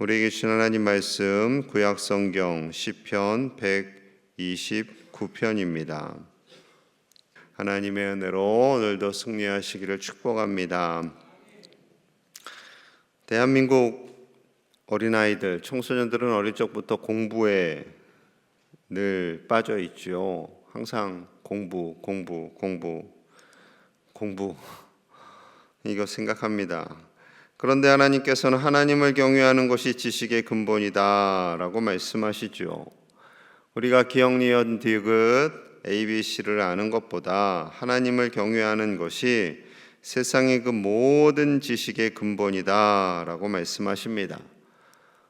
우리에게 주신 하나님 말씀 구약성경 시편 129편입니다. 하나님의 은혜로 오늘도 승리하시기를 축복합니다. 대한민국 어린아이들, 청소년들은 어릴 적부터 공부에 늘 빠져 있죠. 항상 공부 이거 생각합니다. 그런데 하나님께서는 하나님을 경외하는 것이 지식의 근본이다 라고 말씀하시죠. 우리가 기억, 니은, 디귿, ABC를 아는 것보다 하나님을 경외하는 것이 세상의 그 모든 지식의 근본이다 라고 말씀하십니다.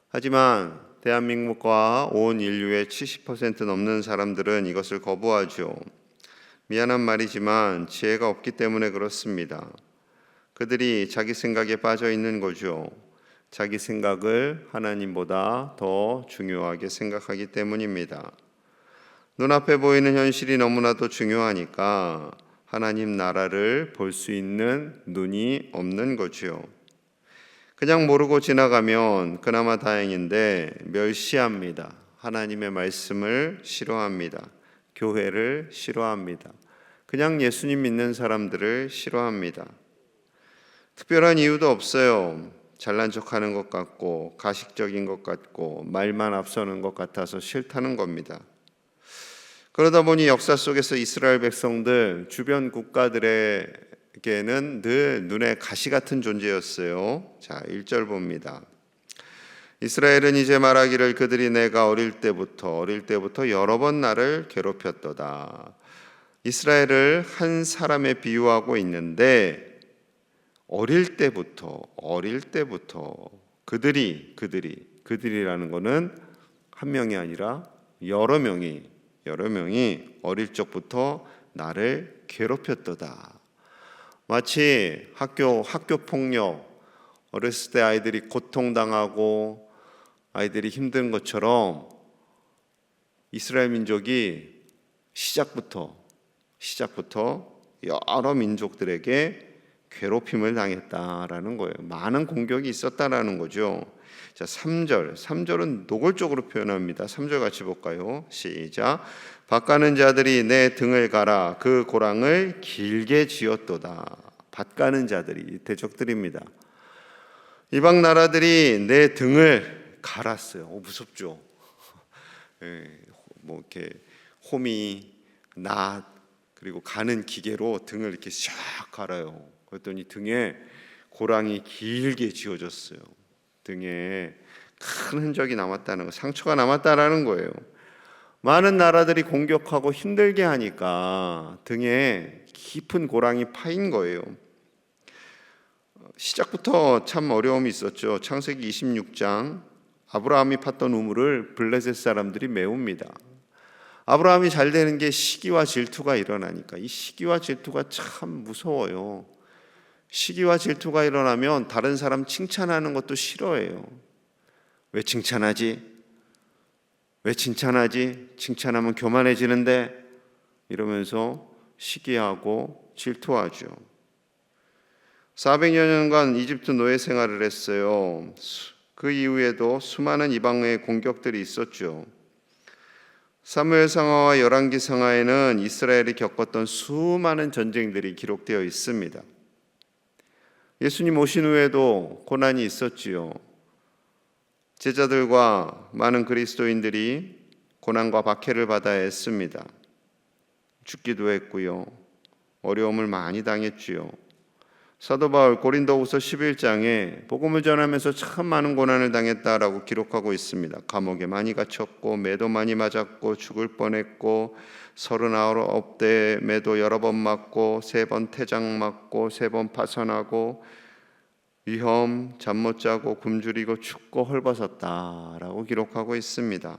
하지만 대한민국과 온 인류의 70% 넘는 사람들은 이것을 거부하죠. 미안한 말이지만 지혜가 없기 때문에 그렇습니다. 그들이 자기 생각에 빠져 있는 거죠. 자기 생각을 하나님보다 더 중요하게 생각하기 때문입니다. 눈앞에 보이는 현실이 너무나도 중요하니까 하나님 나라를 볼 수 있는 눈이 없는 거죠. 그냥 모르고 지나가면 그나마 다행인데 멸시합니다. 하나님의 말씀을 싫어합니다. 교회를 싫어합니다. 그냥 예수님 믿는 사람들을 싫어합니다. 특별한 이유도 없어요. 잘난 척하는 것 같고 가식적인 것 같고 말만 앞서는 것 같아서 싫다는 겁니다. 그러다 보니 역사 속에서 이스라엘 백성들 주변 국가들에게는 늘 눈에 가시 같은 존재였어요. 자, 1절 봅니다. 이스라엘은 이제 말하기를 그들이 내가 어릴 때부터 여러 번 나를 괴롭혔도다. 이스라엘을 한 사람에 비유하고 있는데 어릴 때부터 그들이라는 것은 한 명이 아니라 여러 명이 어릴 적부터 나를 괴롭혔도다. 마치 학교 폭력, 어렸을 때 아이들이 고통당하고 아이들이 힘든 것처럼 이스라엘 민족이 시작부터 여러 민족들에게 괴롭힘을 당했다라는 거예요. 많은 공격이 있었다라는 거죠. 자, 3절은 노골적으로 표현합니다. 3절 같이 볼까요? 시작. 밭가는 자들이 내 등을 갈아 그 고랑을 길게 지었도다. 밭가는 자들이 대적들입니다. 이방 나라들이 내 등을 갈았어요. 무섭죠. 뭐 이렇게 호미, 낫 그리고 가는 기계로 등을 이렇게 샥 갈아요. 그랬더니 등에 고랑이 길게 지어졌어요. 등에 큰 흔적이 남았다는 거, 상처가 남았다라는 거예요. 많은 나라들이 공격하고 힘들게 하니까 등에 깊은 고랑이 파인 거예요. 시작부터 참 어려움이 있었죠. 창세기 26장 아브라함이 팠던 우물을 블레셋 사람들이 메웁니다. 아브라함이 잘 되는 게 시기와 질투가 일어나니까 이 시기와 질투가 참 무서워요. 시기와 질투가 일어나면 다른 사람 칭찬하는 것도 싫어해요. 왜 칭찬하지? 칭찬하면 교만해지는데 이러면서 시기하고 질투하죠. 400여 년간 이집트 노예 생활을 했어요. 그 이후에도 수많은 이방의 공격들이 있었죠. 사무엘상하와 열왕기상하에는 이스라엘이 겪었던 수많은 전쟁들이 기록되어 있습니다. 예수님 오신 후에도 고난이 있었지요. 제자들과 많은 그리스도인들이 고난과 박해를 받아야 했습니다. 죽기도 했고요. 어려움을 많이 당했지요. 사도 바울 고린도후서 11장에 복음을 전하면서 참 많은 고난을 당했다라고 기록하고 있습니다. 감옥에 많이 갇혔고 매도 많이 맞았고 죽을 뻔했고 39대 매도 여러 번 맞고 3번 태장 맞고 3번 파선하고 위험, 잠 못 자고 굶주리고 춥고 헐벗었다라고 기록하고 있습니다.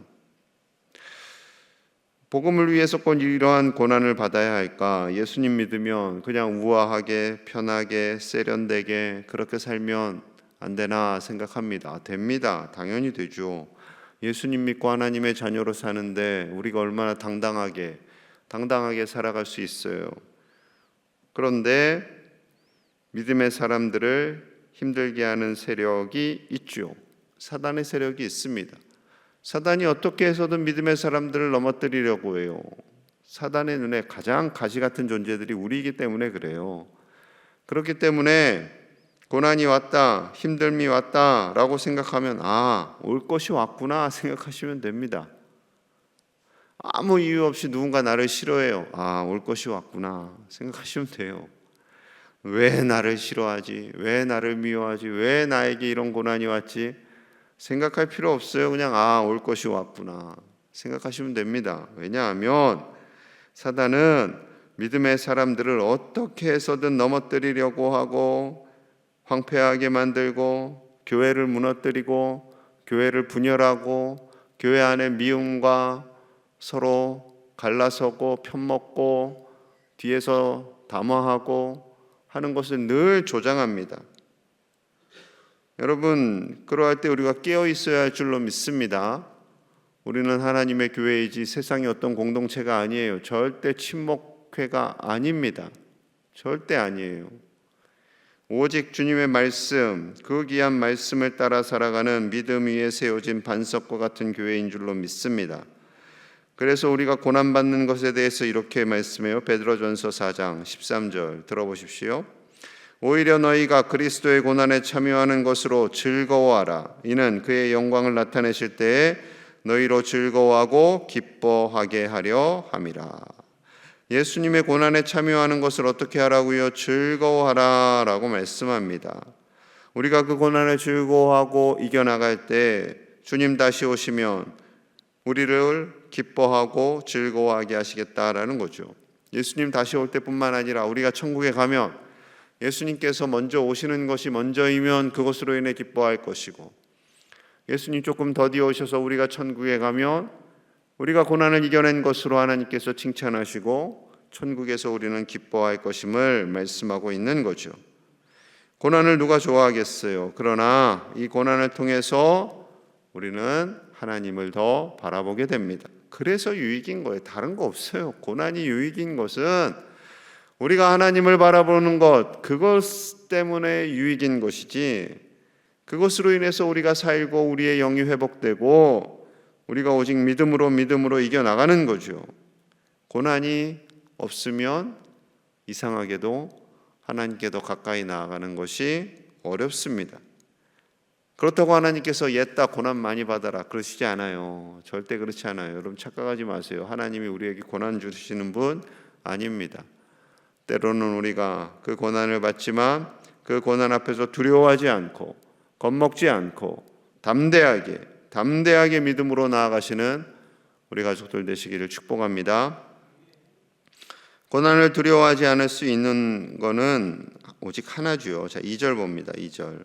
복음을 위해서 꼭 이러한 고난을 받아야 할까? 예수님 믿으면 그냥 우아하게 편하게 세련되게 그렇게 살면 안 되나 생각합니다. 됩니다. 당연히 되죠. 예수님 믿고 하나님의 자녀로 사는데 우리가 얼마나 당당하게 살아갈 수 있어요. 그런데 믿음의 사람들을 힘들게 하는 세력이 있죠. 사단의 세력이 있습니다. 사단이 어떻게 해서든 믿음의 사람들을 넘어뜨리려고 해요. 사단의 눈에 가장 가시 같은 존재들이 우리이기 때문에 그래요. 그렇기 때문에 고난이 왔다, 힘듦이 왔다 라고 생각하면 올 것이 왔구나 생각하시면 됩니다. 아무 이유 없이 누군가 나를 싫어해요. 올 것이 왔구나 생각하시면 돼요. 왜 나를 싫어하지? 왜 나를 미워하지? 왜 나에게 이런 고난이 왔지? 생각할 필요 없어요. 그냥 올 것이 왔구나 생각하시면 됩니다. 왜냐하면 사단은 믿음의 사람들을 어떻게 해서든 넘어뜨리려고 하고 황폐하게 만들고 교회를 무너뜨리고 교회를 분열하고 교회 안에 미움과 서로 갈라서고 편먹고 뒤에서 담화하고 하는 것을 늘 조장합니다. 여러분, 그러할 때 우리가 깨어 있어야 할 줄로 믿습니다. 우리는 하나님의 교회이지 세상의 어떤 공동체가 아니에요. 절대 친목회가 아닙니다. 절대 아니에요. 오직 주님의 말씀, 그 귀한 말씀을 따라 살아가는 믿음 위에 세워진 반석과 같은 교회인 줄로 믿습니다. 그래서 우리가 고난받는 것에 대해서 이렇게 말씀해요. 베드로전서 4장 13절 들어보십시오. 오히려 너희가 그리스도의 고난에 참여하는 것으로 즐거워하라. 이는 그의 영광을 나타내실 때에 너희로 즐거워하고 기뻐하게 하려 함이라. 예수님의 고난에 참여하는 것을 어떻게 하라고요? 즐거워하라 라고 말씀합니다. 우리가 그 고난을 즐거워하고 이겨나갈 때 주님 다시 오시면 우리를 기뻐하고 즐거워하게 하시겠다라는 거죠. 예수님 다시 올 때뿐만 아니라 우리가 천국에 가면 예수님께서 먼저 오시는 것이 먼저이면 그것으로 인해 기뻐할 것이고, 예수님 조금 더디어 오셔서 우리가 천국에 가면 우리가 고난을 이겨낸 것으로 하나님께서 칭찬하시고 천국에서 우리는 기뻐할 것임을 말씀하고 있는 거죠. 고난을 누가 좋아하겠어요? 그러나 이 고난을 통해서 우리는 하나님을 더 바라보게 됩니다. 그래서 유익인 거예요. 다른 거 없어요. 고난이 유익인 것은 우리가 하나님을 바라보는 것, 그것 때문에 유익인 것이지, 그것으로 인해서 우리가 살고 우리의 영이 회복되고 우리가 오직 믿음으로 이겨나가는 거죠. 고난이 없으면 이상하게도 하나님께 더 가까이 나아가는 것이 어렵습니다. 그렇다고 하나님께서 옛다 고난 많이 받아라 그러시지 않아요. 절대 그렇지 않아요. 여러분 착각하지 마세요. 하나님이 우리에게 고난 주시는 분 아닙니다. 때로는 우리가 그 고난을 받지만 그 고난 앞에서 두려워하지 않고 겁먹지 않고 담대하게 믿음으로 나아가시는 우리 가족들 되시기를 축복합니다. 고난을 두려워하지 않을 수 있는 것은 오직 하나죠. 자, 2절 봅니다. 2절.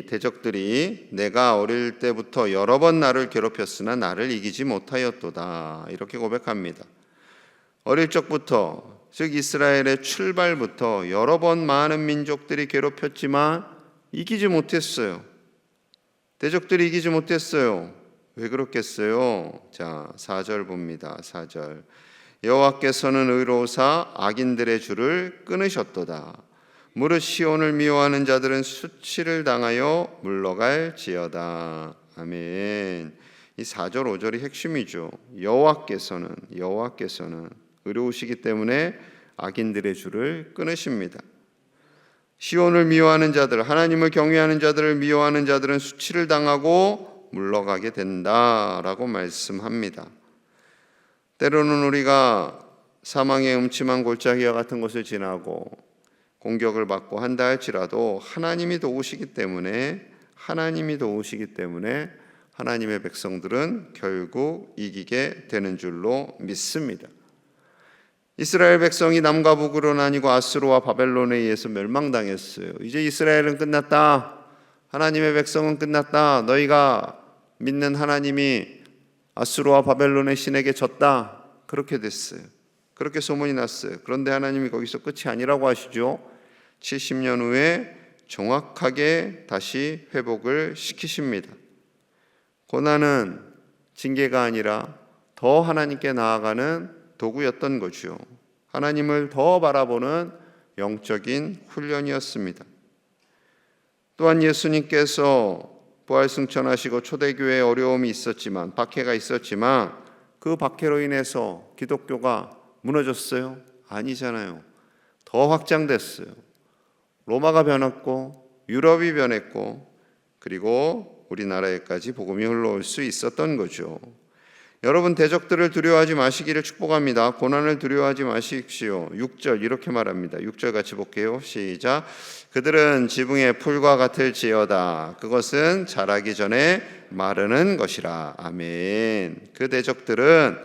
대적들이 내가 어릴 때부터 여러 번 나를 괴롭혔으나 나를 이기지 못하였도다. 이렇게 고백합니다. 어릴 적부터, 즉 이스라엘의 출발부터 여러 번 많은 민족들이 괴롭혔지만 이기지 못했어요. 대적들이 이기지 못했어요. 왜 그렇겠어요? 자, 4절 봅니다. 4절. 여호와께서는 의로우사 악인들의 줄을 끊으셨도다. 무릇 시온을 미워하는 자들은 수치를 당하여 물러갈지어다. 아멘. 이 4절 5절이 핵심이죠. 여호와께서는 의로우시기 때문에 악인들의 줄을 끊으십니다. 시온을 미워하는 자들, 하나님을 경외하는 자들을 미워하는 자들은 수치를 당하고 물러가게 된다라고 말씀합니다. 때로는 우리가 사망의 음침한 골짜기와 같은 것을 지나고 공격을 받고 한다 할지라도 하나님이 도우시기 때문에 하나님의 백성들은 결국 이기게 되는 줄로 믿습니다. 이스라엘 백성이 남과 북으로 나뉘고 아수르와 바벨론에 의해서 멸망당했어요. 이제 이스라엘은 끝났다. 하나님의 백성은 끝났다. 너희가 믿는 하나님이 아수르와 바벨론의 신에게 졌다. 그렇게 됐어요. 그렇게 소문이 났어요. 그런데 하나님이 거기서 끝이 아니라고 하시죠. 70년 후에 정확하게 다시 회복을 시키십니다. 고난은 징계가 아니라 더 하나님께 나아가는 도구였던 거죠. 하나님을 더 바라보는 영적인 훈련이었습니다. 또한 예수님께서 부활승천하시고 초대교회에 어려움이 있었지만, 박해가 있었지만 그 박해로 인해서 기독교가 무너졌어요? 아니잖아요. 더 확장됐어요. 로마가 변했고 유럽이 변했고 그리고 우리나라에까지 복음이 흘러올 수 있었던 거죠. 여러분, 대적들을 두려워하지 마시기를 축복합니다. 고난을 두려워하지 마십시오. 6절 이렇게 말합니다. 6절 같이 볼게요. 시작. 그들은 지붕의 풀과 같을지어다. 그것은 자라기 전에 마르는 것이라. 아멘. 그 대적들은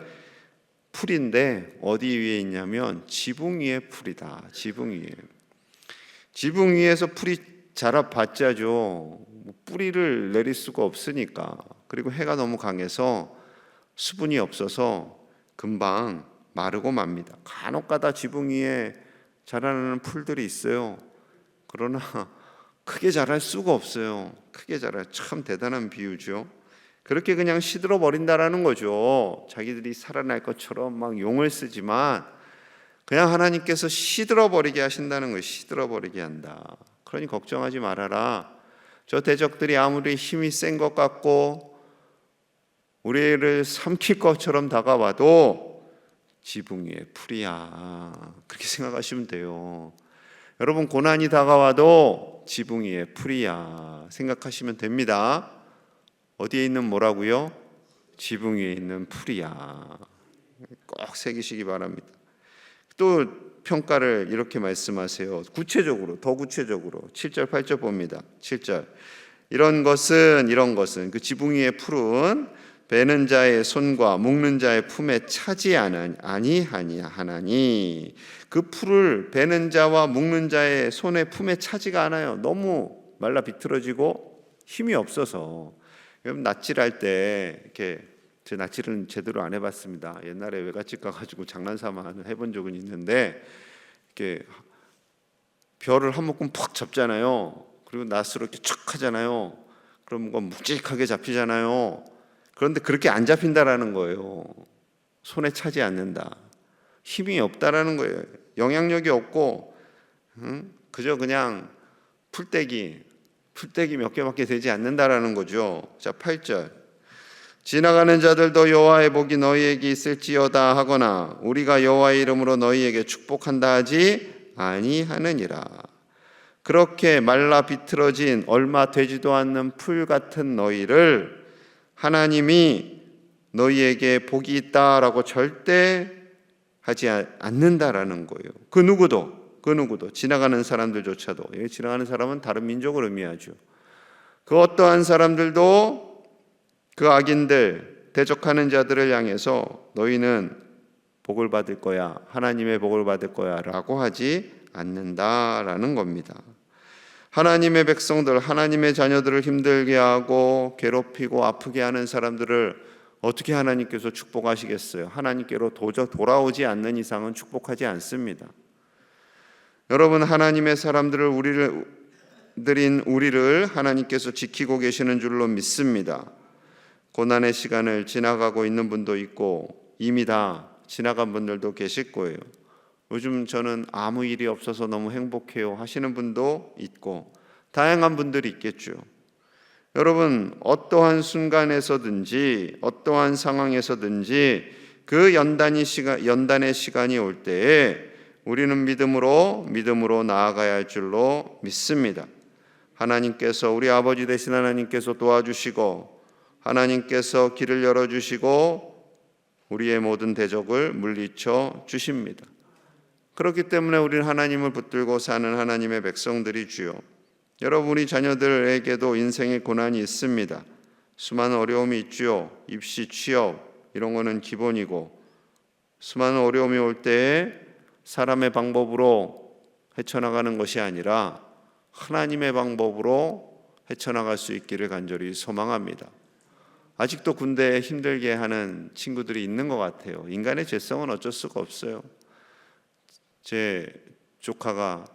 풀인데 어디 위에 있냐면 지붕 위에 풀이다. 지붕 위에. 지붕 위에서 풀이 자라봤자죠. 뿌리를 내릴 수가 없으니까. 그리고 해가 너무 강해서 수분이 없어서 금방 마르고 맙니다. 간혹가다 지붕 위에 자라나는 풀들이 있어요. 그러나 크게 자랄 수가 없어요. 크게 자랄, 참 대단한 비유죠. 그렇게 그냥 시들어 버린다라는 거죠. 자기들이 살아날 것처럼 막 용을 쓰지만 그냥 하나님께서 시들어 버리게 하신다는 거예요. 시들어 버리게 한다. 그러니 걱정하지 말아라. 저 대적들이 아무리 힘이 센 것 같고 우리를 삼킬 것처럼 다가와도 지붕 위에 풀이야. 그렇게 생각하시면 돼요. 여러분, 고난이 다가와도 지붕 위에 풀이야 생각하시면 됩니다. 어디에 있는 뭐라고요? 지붕 위에 있는 풀이야. 꼭 새기시기 바랍니다. 또 평가를 이렇게 말씀하세요. 구체적으로, 더 구체적으로 7절 8절 봅니다. 7절 이런 것은 그 지붕 위의 풀은 베는 자의 손과 묶는 자의 품에 차지 아니하나니. 그 풀을 베는 자와 묶는 자의 손에 품에 차지가 않아요. 너무 말라 비틀어지고 힘이 없어서. 여러분, 낫질할 때 이렇게, 제 낫질은 제대로 안 해봤습니다. 옛날에 외갓집 가가지고 장난삼아 해본 적은 있는데 이렇게 벼를 한 묶음 푹 잡잖아요. 그리고 낫으로 이렇게 쭉 하잖아요. 그럼 그건 묵직하게 잡히잖아요. 그런데 그렇게 안 잡힌다라는 거예요. 손에 차지 않는다. 힘이 없다라는 거예요. 영향력이 없고 그저 그냥 풀떼기 몇 개밖에 되지 않는다라는 거죠. 자, 8절 지나가는 자들도 여호와의 복이 너희에게 있을지어다 하거나 우리가 여호와의 이름으로 너희에게 축복한다 하지 아니하느니라. 그렇게 말라 비틀어진 얼마 되지도 않는 풀 같은 너희를 하나님이 너희에게 복이 있다라고 절대 하지 않는다라는 거예요. 그 누구도 지나가는 사람들조차도, 지나가는 사람은 다른 민족을 의미하죠. 그 어떠한 사람들도 그 악인들, 대적하는 자들을 향해서 너희는 복을 받을 거야, 하나님의 복을 받을 거야 라고 하지 않는다라는 겁니다. 하나님의 백성들, 하나님의 자녀들을 힘들게 하고 괴롭히고 아프게 하는 사람들을 어떻게 하나님께서 축복하시겠어요? 하나님께로 도저히 돌아오지 않는 이상은 축복하지 않습니다. 여러분, 하나님의 사람들을 우리를 하나님께서 지키고 계시는 줄로 믿습니다. 고난의 시간을 지나가고 있는 분도 있고 이미 다 지나간 분들도 계실 거예요. 요즘 저는 아무 일이 없어서 너무 행복해요 하시는 분도 있고 다양한 분들이 있겠죠. 여러분, 어떠한 순간에서든지 어떠한 상황에서든지 그 연단의 시간이 올 때에 우리는 믿음으로 나아가야 할 줄로 믿습니다. 하나님께서, 우리 아버지 되신 하나님께서 도와주시고 하나님께서 길을 열어주시고 우리의 모든 대적을 물리쳐 주십니다. 그렇기 때문에 우리는 하나님을 붙들고 사는 하나님의 백성들이지요. 여러분, 우리 자녀들에게도 인생의 고난이 있습니다. 수많은 어려움이 있지요. 입시, 취업 이런 거는 기본이고 수많은 어려움이 올 때에 사람의 방법으로 헤쳐나가는 것이 아니라 하나님의 방법으로 헤쳐나갈 수 있기를 간절히 소망합니다. 아직도 군대에 힘들게 하는 친구들이 있는 것 같아요. 인간의 죄성은 어쩔 수가 없어요. 제 조카가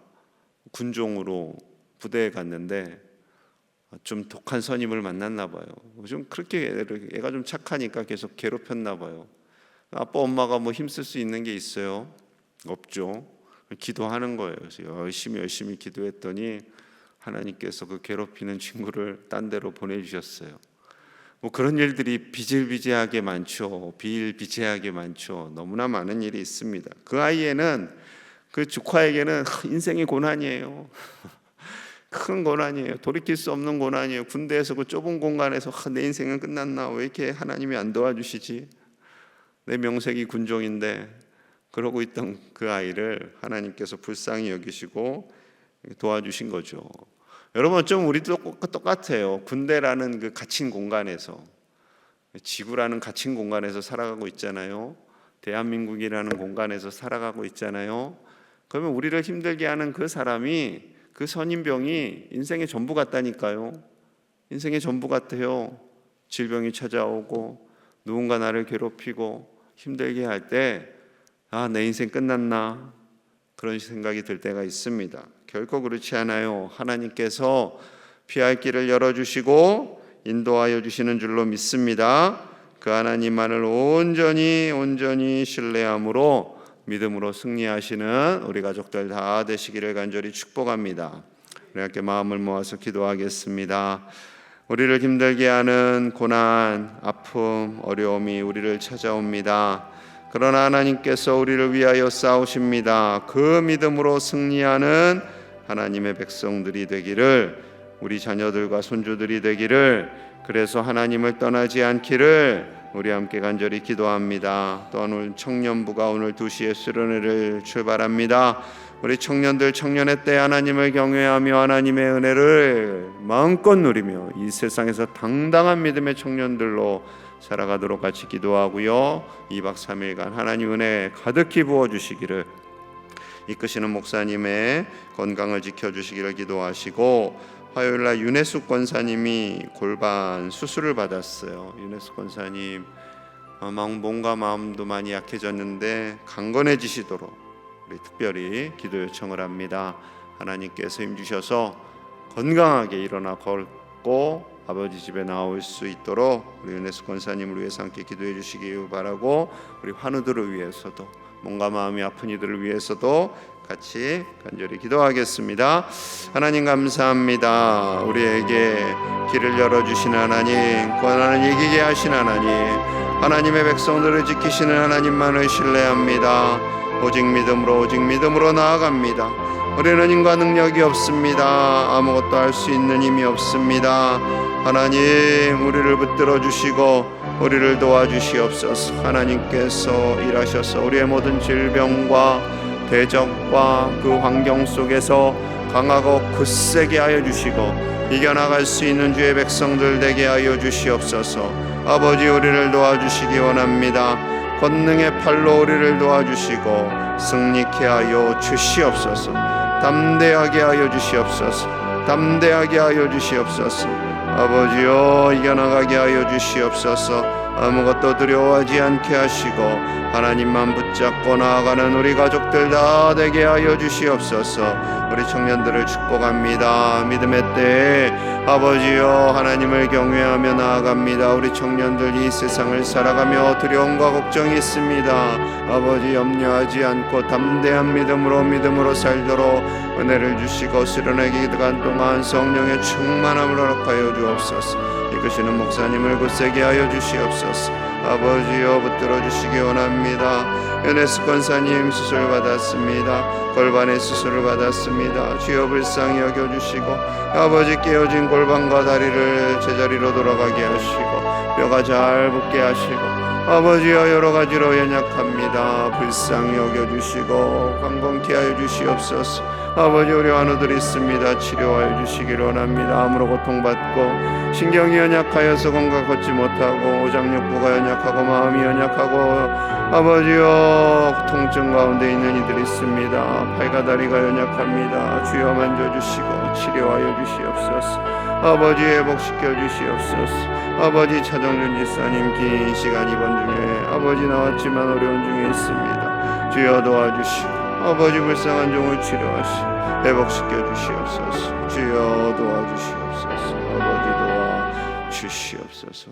군종으로 부대에 갔는데 좀 독한 선임을 만났나 봐요. 좀 그렇게 애가 좀 착하니까 계속 괴롭혔나 봐요. 아빠 엄마가 뭐 힘쓸 수 있는 게 있어요? 없죠. 기도하는 거예요. 그래서 열심히 기도했더니 하나님께서 그 괴롭히는 친구를 딴 데로 보내주셨어요. 뭐 그런 일들이 비일비재하게 많죠. 비일비재하게 많죠. 너무나 많은 일이 있습니다. 그 아이에는, 그 조카에게는 인생의 고난이에요. 큰 고난이에요. 돌이킬 수 없는 고난이에요. 군대에서 그 좁은 공간에서 내 인생은 끝났나? 왜 이렇게 하나님이 안 도와주시지? 내 명색이 군종인데. 그러고 있던 그 아이를 하나님께서 불쌍히 여기시고 도와주신 거죠. 여러분, 좀 우리도 똑같아요. 군대라는 그 갇힌 공간에서, 지구라는 갇힌 공간에서 살아가고 있잖아요. 대한민국이라는 공간에서 살아가고 있잖아요. 그러면 우리를 힘들게 하는 그 사람이, 그 선임병이 인생의 전부 같다니까요. 인생의 전부 같아요. 질병이 찾아오고 누군가 나를 괴롭히고 힘들게 할 때, 내 인생 끝났나? 그런 생각이 들 때가 있습니다. 결코 그렇지 않아요. 하나님께서 피할 길을 열어주시고 인도하여 주시는 줄로 믿습니다. 그 하나님만을 온전히 신뢰함으로 믿음으로 승리하시는 우리 가족들 다 되시기를 간절히 축복합니다. 우리 함께 마음을 모아서 기도하겠습니다. 우리를 힘들게 하는 고난, 아픔, 어려움이 우리를 찾아옵니다. 그러나 하나님께서 우리를 위하여 싸우십니다. 그 믿음으로 승리하는 하나님의 백성들이 되기를, 우리 자녀들과 손주들이 되기를, 그래서 하나님을 떠나지 않기를 우리 함께 간절히 기도합니다. 또 오늘 청년부가 오늘 2시에 수련회를 출발합니다. 우리 청년들 청년의 때 하나님을 경외하며 하나님의 은혜를 마음껏 누리며 이 세상에서 당당한 믿음의 청년들로 살아가도록 같이 기도하고요. 2박 3일간 하나님 은혜 가득히 부어주시기를, 이끄시는 목사님의 건강을 지켜주시기를 기도하시고, 화요일날 윤혜숙 권사님이 골반 수술을 받았어요. 윤혜숙 권사님 몸과 마음도 많이 약해졌는데 강건해지시도록 우리 특별히 기도 요청을 합니다. 하나님께서 힘주셔서 건강하게 일어나 걷고 아버지 집에 나올 수 있도록 우리 윤혜숙 권사님을 위해서 함께 기도해 주시기 바라고, 우리 환우들을 위해서도, 몸과 마음이 아픈 이들을 위해서도 같이 간절히 기도하겠습니다. 하나님 감사합니다. 우리에게 길을 열어주시는 하나님, 고난을 이기게 하신 하나님, 하나님의 백성들을 지키시는 하나님만을 신뢰합니다. 오직 믿음으로 나아갑니다. 우리는 힘과 능력이 없습니다. 아무것도 할 수 있는 힘이 없습니다. 하나님, 우리를 붙들어 주시고 우리를 도와주시옵소서. 하나님께서 일하셔서 우리의 모든 질병과 대적과 그 환경 속에서 강하고 굳세게 하여 주시고 이겨나갈 수 있는 주의 백성들 되게 하여 주시옵소서. 아버지, 우리를 도와주시기 원합니다. 권능의 팔로 우리를 도와주시고 승리케 하여 주시옵소서. 담대하게 하여 주시옵소서. 담대하게 하여 주시옵소서. 아버지여, 이겨나가게 하여 주시옵소서. 아무것도 두려워하지 않게 하시고 하나님만 붙잡고 나아가는 우리 가족들 다 되게 하여 주시옵소서. 우리 청년들을 축복합니다. 믿음의 때에 아버지여, 하나님을 경외하며 나아갑니다. 우리 청년들 이 세상을 살아가며 두려움과 걱정이 있습니다. 아버지, 염려하지 않고 담대한 믿음으로 살도록 은혜를 주시고 수련회 기간 동안 성령의 충만함을 허락하여 주옵소서. 이끄시는 목사님을 굳세게 하여 주시옵소서. 아버지여, 붙들어 주시기 원합니다. 윤혜숙 권사님 수술 받았습니다. 골반의 수술을 받았습니다. 주여 불쌍히 여겨주시고 아버지, 깨어진 골반과 다리를 제자리로 돌아가게 하시고 뼈가 잘 붙게 하시고 아버지여, 여러 가지로 연약합니다. 불쌍히 여겨주시고 강건케 하여 주시옵소서. 아버지, 우리 환우들 있습니다. 치료하여 주시기를 원합니다. 암으로 고통받고 신경이 연약하여서 건강 걷지 못하고 오장육부가 연약하고 마음이 연약하고 아버지여, 통증 가운데 있는 이들이 있습니다. 팔과 다리가 연약합니다. 주여 만져주시고 치료하여 주시옵소서. 아버지, 회복시켜 주시옵소서. 아버지, 차정준 집사님 긴 시간 입원 중에 아버지 나왔지만 어려운 중에 있습니다. 주여 도와주시고 아버지, 불쌍한 종을 치료하시고 회복시켜 주시옵소서. 주여 도와주시옵소서. 아버지, 도와주시옵소서.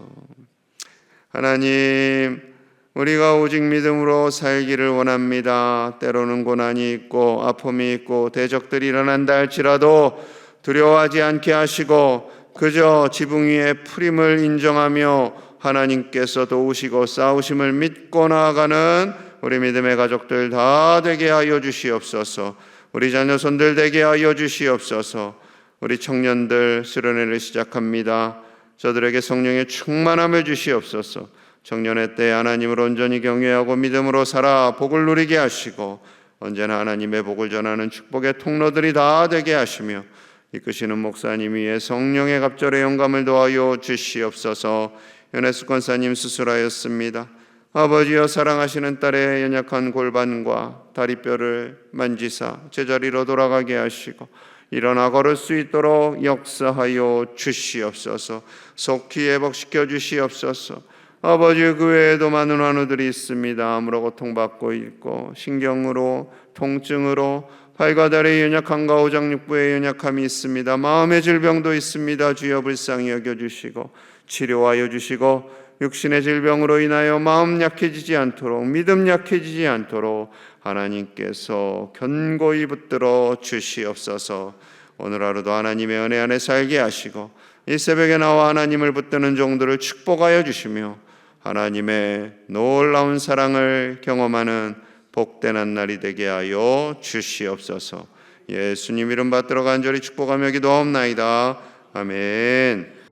하나님, 우리가 오직 믿음으로 살기를 원합니다. 때로는 고난이 있고 아픔이 있고 대적들이 일어난다 할지라도 두려워하지 않게 하시고 그저 지붕 위에 풀임을 인정하며 하나님께서 도우시고 싸우심을 믿고 나아가는 우리 믿음의 가족들 다 되게 하여 주시옵소서. 우리 자녀손들 되게 하여 주시옵소서. 우리 청년들 수련회를 시작합니다. 저들에게 성령의 충만함을 주시옵소서. 청년의 때 하나님을 온전히 경외하고 믿음으로 살아 복을 누리게 하시고 언제나 하나님의 복을 전하는 축복의 통로들이 다 되게 하시며 이끄시는 목사님 위에 성령의 갑절의 영감을 더하여 주시옵소서. 연혜숙 권사님 수술하였습니다. 아버지여 사랑하시는 딸의 연약한 골반과 다리뼈를 만지사 제자리로 돌아가게 하시고 일어나 걸을 수 있도록 역사하여 주시옵소서. 속히 회복시켜 주시옵소서. 아버지 그 외에도 많은 환우들이 있습니다. 암으로 고통받고 있고 신경으로 통증으로 팔과 다리의 연약함과 오장육부의 연약함이 있습니다. 마음의 질병도 있습니다. 주여 불쌍히 여겨주시고 치료하여 주시고 육신의 질병으로 인하여 마음 약해지지 않도록 믿음 약해지지 않도록 하나님께서 견고히 붙들어 주시옵소서. 오늘 하루도 하나님의 은혜 안에 살게 하시고 이 새벽에 나와 하나님을 붙드는 종들을 축복하여 주시며 하나님의 놀라운 사랑을 경험하는 복된 한 날이 되게 하여 주시옵소서. 예수님 이름 받들어 간절히 축복하며 기도하옵나이다. 아멘.